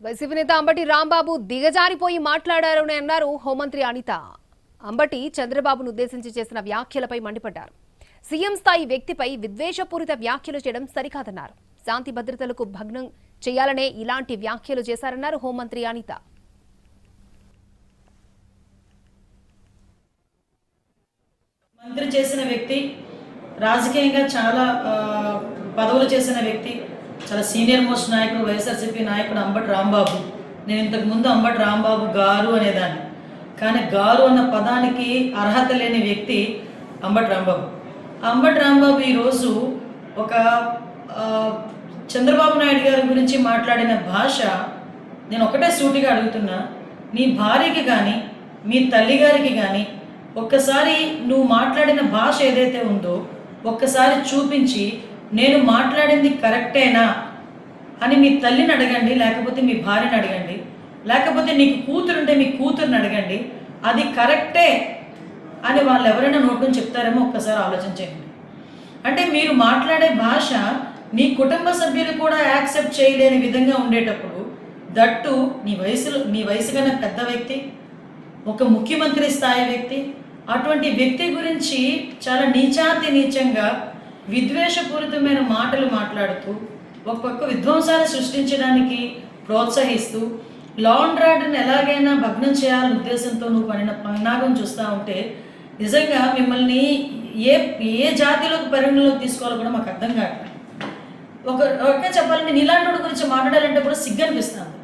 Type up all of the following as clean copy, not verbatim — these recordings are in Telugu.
వైసీపీ నేత అంబటి రాంబాబు దిగజారిపోయి మాట్లాడారని అన్నారు హోంమంత్రి అనిత. అంబటి చంద్రబాబును ఉద్దేశించి చేసిన వ్యాఖ్యలపై మండిపడ్డారు. సీఎం స్థాయి వ్యక్తిపై విద్వేషపూరిత వ్యాఖ్యలు చేయడం సరికాదన్నారు. శాంతి భద్రతలకు భగ్నం చేయాలనే ఇలాంటి వ్యాఖ్యలు చేశారన్నారు హోంమంత్రి అనిత. మంత్రి చేసిన వ్యక్తి, రాజకీయంగా చాలా పదవులు చేసిన వ్యక్తి, చాలా సీనియర్ మోస్ట్ నాయకుడు, వైఎస్ఆర్సీపీ నాయకుడు అంబటి రాంబాబు. నేను ఇంతకుముందు అంబటి రాంబాబు గారు అనేదాన్ని, కానీ గారు అన్న పదానికి అర్హత లేని వ్యక్తి అంబటి రాంబాబు. అంబటి రాంబాబు ఈరోజు ఒక చంద్రబాబు నాయుడు గారి గురించి మాట్లాడిన భాష, నేను ఒకటే సూటిగా అడుగుతున్నా, నీ భార్యకి కానీ మీ తల్లిగారికి కానీ ఒక్కసారి నువ్వు మాట్లాడిన భాష ఏదైతే ఉందో ఒక్కసారి చూపించి నేను మాట్లాడింది కరెక్టేనా అని మీ తల్లిని అడగండి, లేకపోతే మీ భార్యని అడగండి, లేకపోతే నీకు కూతురుంటే మీ కూతురుని అడగండి, అది కరెక్టే అని వాళ్ళు ఎవరైనా నోటుని చెప్తారేమో ఒక్కసారి ఆలోచించండి. అంటే మీరు మాట్లాడే భాష నీ కుటుంబ సభ్యులు కూడా యాక్సెప్ట్ చేయలేని విధంగా ఉండేటప్పుడు, దట్టు నీ వయసు కన్నా పెద్ద వ్యక్తి, ఒక ముఖ్యమంత్రి స్థాయి వ్యక్తి, అటువంటి వ్యక్తి గురించి చాలా నీచంగా విద్వేషపూరితమైన మాటలు మాట్లాడుతూ ఒక పక్క విధ్వంసాన్ని సృష్టించడానికి ప్రోత్సహిస్తూ లా అండ్ ఆర్డర్ని ఎలాగైనా భగ్నం చేయాలనే ఉద్దేశంతో నువ్వు పన్నాగం చూస్తూ ఉంటే నిజంగా మిమ్మల్ని ఏ జాతిలోకి పరిగణలోకి తీసుకోవాలో కూడా మాకు అర్థం కావట్లేదు. ఒకటే చెప్పాలంటే నీలాంటి గురించి మాట్లాడాలంటే కూడా సిగ్గు అనిపిస్తుంది.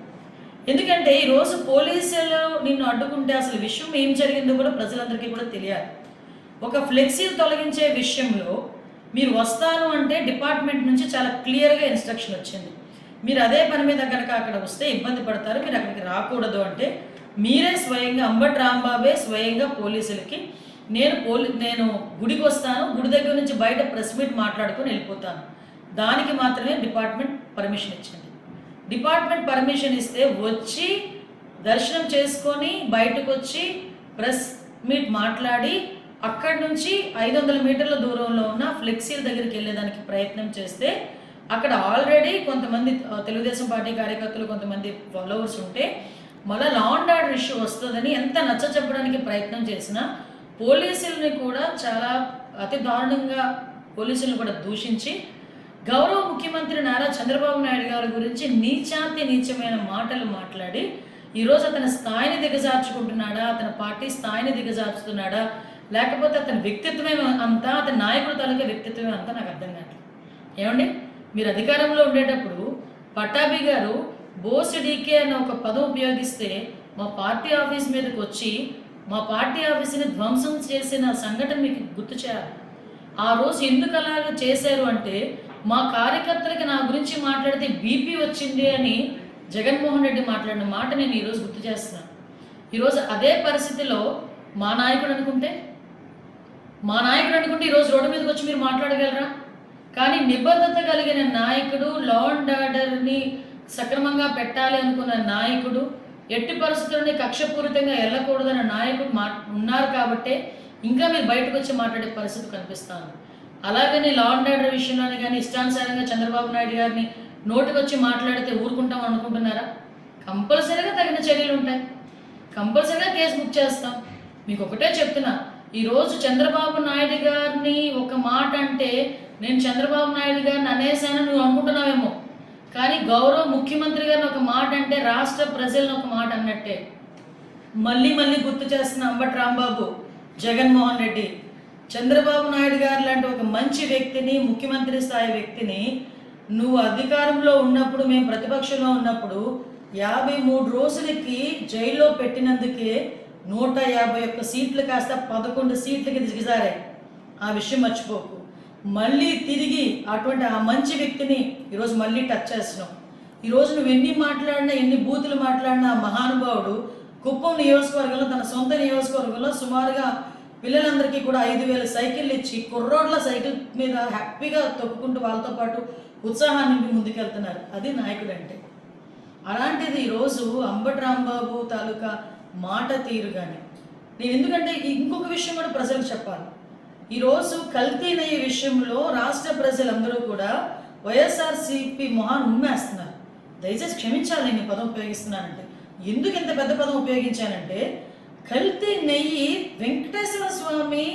ఎందుకంటే ఈరోజు పోలీసులు నిన్ను అడ్డుకుంటే అసలు విషయం ఏం జరిగిందో కూడా ప్రజలందరికీ కూడా తెలియాలి. ఒక ఫ్లెక్సీలు తొలగించే విషయంలో మీరు వస్తాను అంటే డిపార్ట్మెంట్ నుంచి చాలా క్లియర్గా ఇన్స్ట్రక్షన్ వచ్చింది. మీరు అదే పని మీద కనుక అక్కడ వస్తే ఇబ్బంది పడతారు, మీరు అక్కడికి రాకూడదు అంటే మీరే స్వయంగా అంబటి రాంబాబే స్వయంగా పోలీసులకి నేను గుడికి వస్తాను, గుడి దగ్గర నుంచి బయట ప్రెస్ మీట్ మాట్లాడుకొని వెళ్ళిపోతాను, దానికి మాత్రమే డిపార్ట్మెంట్ పర్మిషన్ ఇచ్చింది. డిపార్ట్మెంట్ పర్మిషన్ ఇస్తే వచ్చి దర్శనం చేసుకొని బయటకు వచ్చి ప్రెస్ మీట్ మాట్లాడి అక్కడి నుంచి 500 మీటర్ల దూరంలో ఉన్న ఫ్లెక్సీల దగ్గరికి వెళ్ళేదానికి ప్రయత్నం చేస్తే అక్కడ ఆల్రెడీ కొంతమంది తెలుగుదేశం పార్టీ కార్యకర్తలు, కొంతమంది ఫాలోవర్స్ ఉంటే మళ్ళీ లా అండ్ ఆర్డర్ ఇష్యూ వస్తుందని ఎంత నచ్చ చెప్పడానికి ప్రయత్నం చేసినా పోలీసుల్ని కూడా చాలా అతి దారుణంగా పోలీసులను కూడా దూషించి గౌరవ ముఖ్యమంత్రి నారా చంద్రబాబు నాయుడు గారి గురించి నీచమైన మాటలు మాట్లాడి ఈరోజు అతని స్థాయిని దిగజార్చుకుంటున్నాడా, అతని పార్టీ స్థాయిని దిగజార్చుతున్నాడా, లేకపోతే అతని వ్యక్తిత్వమే అంతా, అతని నాయకుడు తాలూకా వ్యక్తిత్వమే అంతా నాకు అర్థం కాదు. ఏమండి, మీరు అధికారంలో ఉండేటప్పుడు పట్టాభి గారు బోసిడీకే అన్న ఒక పదం ఉపయోగిస్తే మా పార్టీ ఆఫీస్ మీదకి వచ్చి మా పార్టీ ఆఫీస్ని ధ్వంసం చేసిన సంఘటన మీకు గుర్తు చేయాలి. ఆ రోజు ఎందుకు అలాగ చేశారు అంటే మా కార్యకర్తలకి నా గురించి మాట్లాడితే బీపీ వచ్చింది అని జగన్మోహన్ రెడ్డి మాట్లాడిన మాట నేను ఈరోజు గుర్తు చేస్తున్నాను. ఈరోజు అదే పరిస్థితిలో మా నాయకుడు అనుకుంటే ఈరోజు రోడ్డు మీదకి వచ్చి మీరు మాట్లాడగలరా? కానీ నిబద్ధత కలిగిన నాయకుడు, లా అండ్ ఆర్డర్ని సక్రమంగా పెట్టాలి అనుకున్న నాయకుడు, ఎట్టి పరిస్థితుల్ని కక్షపూరితంగా వెళ్ళకూడదన్న నాయకుడు ఉన్నారు కాబట్టే ఇంకా మీరు బయటకు వచ్చి మాట్లాడే పరిస్థితి కనిపిస్తాను. అలాగని లా అండ్ ఆర్డర్ విషయంలోనే కానీ ఇష్టానుసారంగా చంద్రబాబు నాయుడు గారిని నోటికి వచ్చి మాట్లాడితే ఊరుకుంటాం అనుకుంటున్నారా? కంపల్సరీగా తగిన చర్యలు ఉంటాయి, కంపల్సరీగా కేసు బుక్ చేస్తాం. మీకు ఒకటే చెప్తున్నా, ఈరోజు చంద్రబాబు నాయుడు గారిని ఒక మాట అంటే నేను చంద్రబాబు నాయుడు గారిని అనేసాను నువ్వు అనుకుంటున్నావేమో, కానీ గౌరవ ముఖ్యమంత్రి గారిని ఒక మాట అంటే రాష్ట్ర ప్రజలను ఒక మాట అన్నట్టే. మళ్ళీ గుర్తు చేస్తున్న అంబటి రాంబాబు, జగన్మోహన్ రెడ్డి, చంద్రబాబు నాయుడు గారు లాంటి ఒక మంచి వ్యక్తిని, ముఖ్యమంత్రి స్థాయి వ్యక్తిని నువ్వు అధికారంలో ఉన్నప్పుడు, మేము ప్రతిపక్షంలో ఉన్నప్పుడు 53 రోజులకి జైల్లో పెట్టినందుకే 151 సీట్లు కాస్త 11 సీట్లకి దిగజారాయి. ఆ విషయం మర్చిపోకు. మళ్ళీ తిరిగి అటువంటి ఆ మంచి వ్యక్తిని ఈరోజు మళ్ళీ టచ్ చేస్తున్నావు. ఈరోజు నువ్వు ఎన్ని మాట్లాడినా, ఎన్ని బూతులు మాట్లాడినా మహానుభావుడు కుప్పం నియోజకవర్గంలో, తన సొంత నియోజకవర్గంలో సుమారుగా పిల్లలందరికీ కూడా 5,000 సైకిళ్ళు ఇచ్చి కుర్రోడ్ల సైకిల్ మీద హ్యాపీగా తొక్కుకుంటూ వాళ్ళతో పాటు ఉత్సాహాన్ని ముందుకెళ్తున్నారు. అది నాయకుడు అంటే. అలాంటిది ఈరోజు అంబటి రాంబాబు తాలూకా మాట తీరు కానీ నేను ఎందుకంటే ఇంకొక విషయం కూడా ప్రజలకు చెప్పాలి. ఈరోజు కల్తీ నెయ్యి విషయంలో రాష్ట్ర ప్రజలందరూ కూడా వైఎస్ఆర్సీపీ మొహాన్ని ఉమ్మేస్తున్నారు. దయచేసి క్షమించాలి నేను ఈ పదం ఉపయోగిస్తున్నానంటే. ఎందుకు ఇంత పెద్ద పదం ఉపయోగించానంటే, కల్తీ నెయ్యి వెంకటేశ్వర స్వామి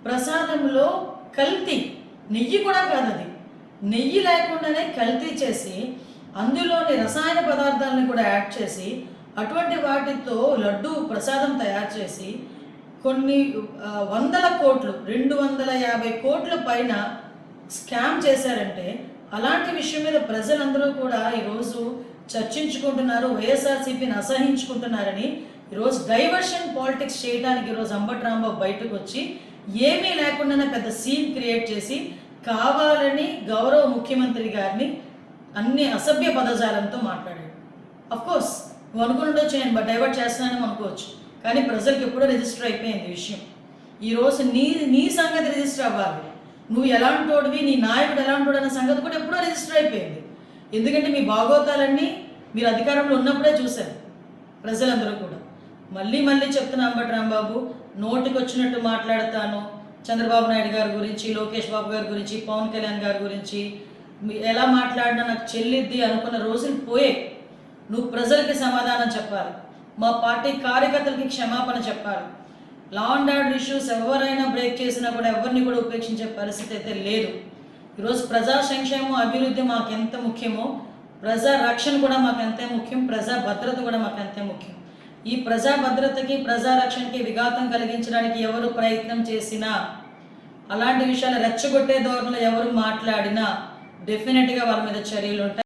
ప్రసాదంలో కల్తీ నెయ్యి కూడా కాదు, అది నెయ్యి లేకుండానే కల్తీ చేసి అందులోని రసాయన పదార్థాలను కూడా యాడ్ చేసి అటువంటి వాటితో లడ్డు ప్రసాదం తయారు చేసి కొన్ని వందల కోట్లు 250 కోట్ల పైన స్కామ్ చేశారంటే, అలాంటి విషయం మీద ప్రజలందరూ కూడా ఈరోజు చర్చించుకుంటున్నారు, వైఎస్ఆర్సీపీని అసహించుకుంటున్నారని. ఈరోజు డైవర్షన్ పాలిటిక్స్ చేయడానికి ఈరోజు అంబటి రాంబాబు బయటకు వచ్చి ఏమీ లేకుండానే పెద్ద సీన్ క్రియేట్ చేసి కావాలని గౌరవ ముఖ్యమంత్రి గారిని అన్ని అసభ్య పదజాలంతో మాట్లాడాడు. అఫ్కోర్స్ నువ్వు అనుకుంటుండొచ్చు నేను డైవర్ట్ చేస్తున్నానని అనుకోవచ్చు, కానీ ప్రజలకు ఎప్పుడో రిజిస్టర్ అయిపోయింది విషయం. ఈరోజు నీ సంగతి రిజిస్టర్ అవ్వాలి, నువ్వు ఎలాంటోడివి, నీ నాయకుడు ఎలాంటోడు అన్న సంగతి కూడా ఎప్పుడో రిజిస్టర్ అయిపోయింది. ఎందుకంటే మీ భాగోతాలన్నీ మీరు అధికారంలో ఉన్నప్పుడే చూశారు ప్రజలందరూ కూడా. మళ్ళీ చెప్తున్నా అంబటి రాంబాబు, నోటికి వచ్చినట్టు మాట్లాడతాను. చంద్రబాబు నాయుడు గారి గురించి, లోకేష్ బాబు గారి గురించి, పవన్ కళ్యాణ్ గారి గురించి ఎలా మాట్లాడినా నాకు చెల్లిద్ది అనుకున్న రోజులు పోయే. నువ్వు ప్రజలకి సమాధానం చెప్పాలి, మా పార్టీ కార్యకర్తలకి క్షమాపణ చెప్పాలి. లా అండ్ ఆర్డర్ ఇష్యూస్ ఎవరైనా బ్రేక్ చేసినా కూడా ఎవరిని కూడా ఉపేక్షించే పరిస్థితి అయితే లేదు. ఈరోజు ప్రజా సంక్షేమం, అభివృద్ధి మాకు ఎంత ముఖ్యమో ప్రజా రక్షణ కూడా మాకు అంతే ముఖ్యం, ప్రజా భద్రత కూడా మాకు అంతే ముఖ్యం. ఈ ప్రజా భద్రతకి, ప్రజా రక్షణకి విఘాతం కలిగించడానికి ఎవరు ప్రయత్నం చేసినా, అలాంటి విషయాలు రెచ్చగొట్టే ధోరణిలో ఎవరు మాట్లాడినా డెఫినెట్గా వాళ్ళ మీద చర్యలు ఉంటాయి.